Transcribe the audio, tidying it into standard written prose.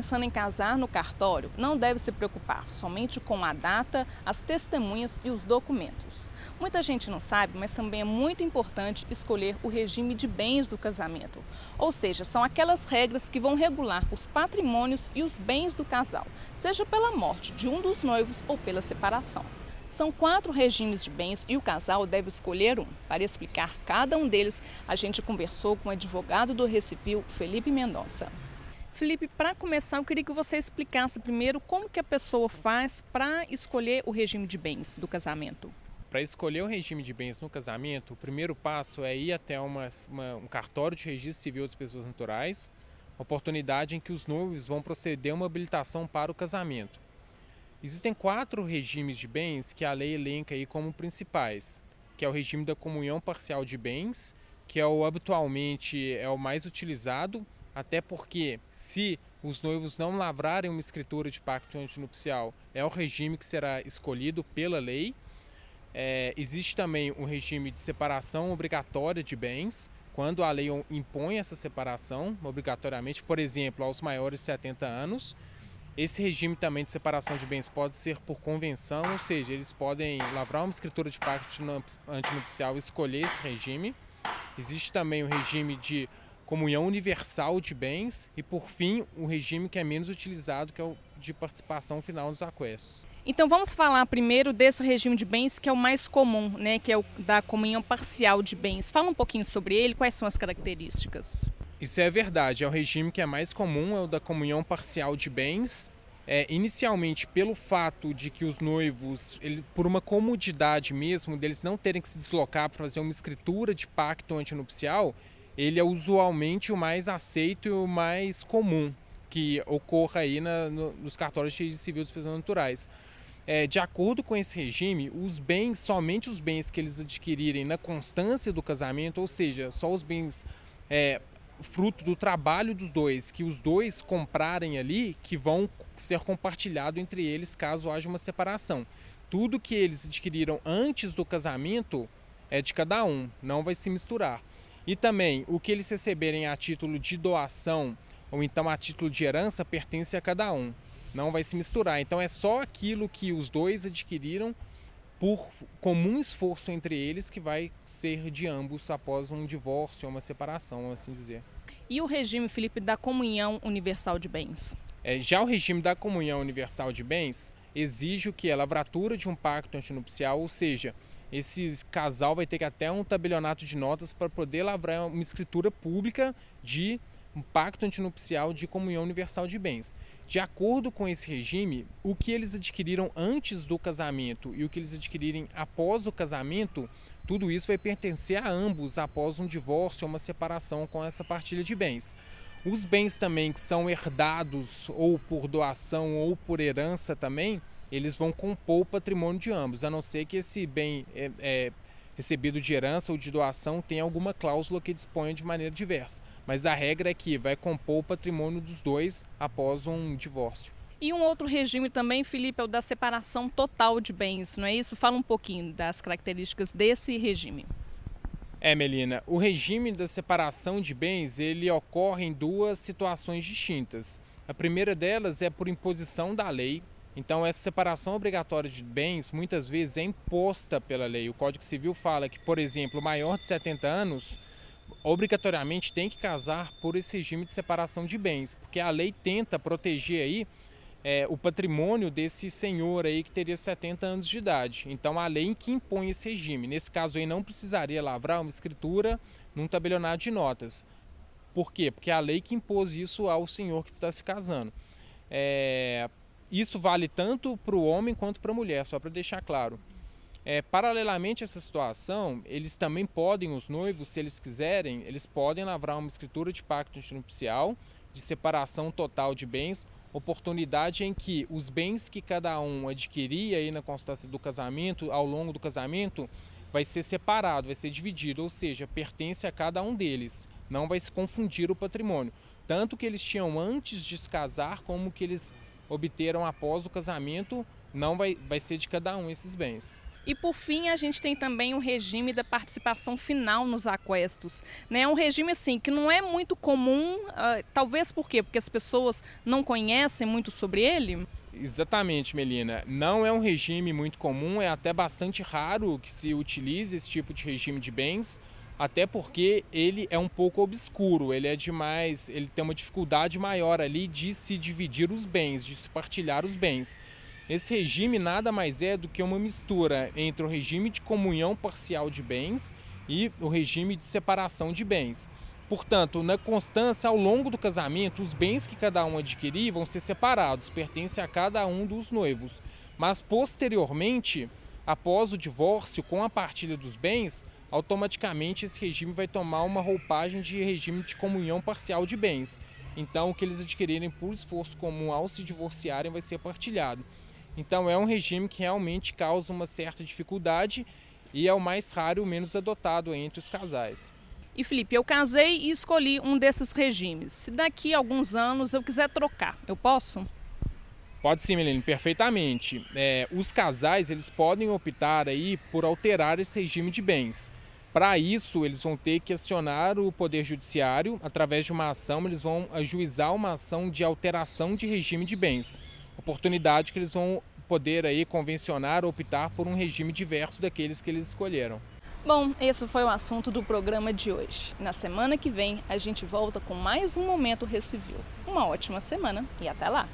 pensando em casar no cartório, não deve se preocupar somente com a data, as testemunhas e os documentos. Muita gente não sabe, mas também é muito importante escolher o regime de bens do casamento. Ou seja, são aquelas regras que vão regular os patrimônios e os bens do casal, seja pela morte de um dos noivos ou pela separação. São 4 regimes de bens e o casal deve escolher um. Para explicar cada um deles, a gente conversou com o advogado do Recivil, Felipe Mendonça. Felipe, para começar, eu queria que você explicasse primeiro como que a pessoa faz para escolher o regime de bens do casamento. Para escolher o regime de bens no casamento, o primeiro passo é ir até um cartório de registro civil das pessoas naturais, oportunidade em que os noivos vão proceder a uma habilitação para o casamento. Existem 4 regimes de bens que a lei elenca aí como principais, que é o regime da comunhão parcial de bens, que habitualmente é o mais utilizado, até porque se os noivos não lavrarem uma escritura de pacto antinupcial, é o regime que será escolhido pela lei. Existe também o regime de separação obrigatória de bens, quando a lei impõe essa separação obrigatoriamente, por exemplo, aos maiores de 70 anos. Esse regime também de separação de bens pode ser por convenção, ou seja, eles podem lavrar uma escritura de pacto antinupcial e escolher esse regime. Existe também o regime de comunhão universal de bens e, por fim, o regime que é menos utilizado, que é o de participação final nos aquestos. Então vamos falar primeiro desse regime de bens que é o mais comum, né, que é o da comunhão parcial de bens. Fala um pouquinho sobre ele, quais são as características? Isso é verdade, é o regime que é mais comum, é o da comunhão parcial de bens. Inicialmente, pelo fato de que os noivos, por uma comodidade mesmo, deles não terem que se deslocar para fazer uma escritura de pacto antinupcial, ele é usualmente o mais aceito e o mais comum que ocorra aí nos cartórios de registro civil das pessoas naturais. De acordo com esse regime, os bens, somente os bens que eles adquirirem na constância do casamento, ou seja, só os bens fruto do trabalho dos dois, que os dois comprarem ali, que vão ser compartilhados entre eles caso haja uma separação. Tudo que eles adquiriram antes do casamento é de cada um, não vai se misturar. E também, o que eles receberem a título de doação ou então a título de herança pertence a cada um, não vai se misturar. Então é só aquilo que os dois adquiriram por comum esforço entre eles que vai ser de ambos após um divórcio ou uma separação, assim dizer. E o regime, Felipe, da comunhão universal de bens? Já o regime da comunhão universal de bens exige o que? A lavratura de um pacto antinupcial, ou seja, esse casal vai ter que até um tabelionato de notas para poder lavrar uma escritura pública de um pacto antinupcial de comunhão universal de bens. De acordo com esse regime, o que eles adquiriram antes do casamento e o que eles adquirirem após o casamento, tudo isso vai pertencer a ambos após um divórcio ou uma separação com essa partilha de bens. Os bens também que são herdados ou por doação ou por herança também, eles vão compor o patrimônio de ambos, a não ser que esse bem recebido de herança ou de doação tenha alguma cláusula que disponha de maneira diversa. Mas a regra é que vai compor o patrimônio dos dois após um divórcio. E um outro regime também, Felipe, é o da separação total de bens, não é isso? Fala um pouquinho das características desse regime. Melina, o regime da separação de bens, ele ocorre em 2 situações distintas. A primeira delas é por imposição da lei. Então, essa separação obrigatória de bens, muitas vezes, é imposta pela lei. O Código Civil fala que, por exemplo, maior de 70 anos, obrigatoriamente tem que casar por esse regime de separação de bens, porque a lei tenta proteger aí o patrimônio desse senhor aí que teria 70 anos de idade. Então, a lei que impõe esse regime. Nesse caso aí, não precisaria lavrar uma escritura num tabelionato de notas. Por quê? Porque é a lei que impôs isso ao senhor que está se casando. Isso vale tanto para o homem quanto para a mulher, só para deixar claro. Paralelamente a essa situação, eles também podem, os noivos, se eles quiserem, eles podem lavrar uma escritura de pacto antinupcial, de separação total de bens, oportunidade em que os bens que cada um adquirir aí na constância do casamento, ao longo do casamento, vai ser separado, vai ser dividido, ou seja, pertence a cada um deles, não vai se confundir o patrimônio. Tanto que eles tinham antes de se casar, como que eles obteram após o casamento, não vai ser de cada um esses bens. E por fim, a gente tem também o regime da participação final nos aquestos, né? É um regime assim que não é muito comum, talvez por quê? Porque as pessoas não conhecem muito sobre ele? Exatamente, Melina. Não é um regime muito comum, é até bastante raro que se utilize esse tipo de regime de bens, até porque ele é um pouco obscuro, ele tem uma dificuldade maior ali de se dividir os bens, de se partilhar os bens. Esse regime nada mais é do que uma mistura entre o regime de comunhão parcial de bens e o regime de separação de bens. Portanto, na constância, ao longo do casamento, os bens que cada um adquirir vão ser separados, pertencem a cada um dos noivos. Mas, posteriormente, após o divórcio, com a partilha dos bens, automaticamente esse regime vai tomar uma roupagem de regime de comunhão parcial de bens. Então, o que eles adquirirem por esforço comum ao se divorciarem vai ser partilhado. Então, é um regime que realmente causa uma certa dificuldade e é o mais raro e o menos adotado entre os casais. E Felipe, eu casei e escolhi um desses regimes. Se daqui a alguns anos eu quiser trocar, eu posso? Pode sim, Melina, perfeitamente. Os casais eles podem optar aí por alterar esse regime de bens. Para isso, eles vão ter que acionar o Poder Judiciário. Através de uma ação, eles vão ajuizar uma ação de alteração de regime de bens. Oportunidade que eles vão poder aí convencionar, optar por um regime diverso daqueles que eles escolheram. Bom, esse foi o assunto do programa de hoje. Na semana que vem, a gente volta com mais um Momento Recivil. Uma ótima semana e até lá!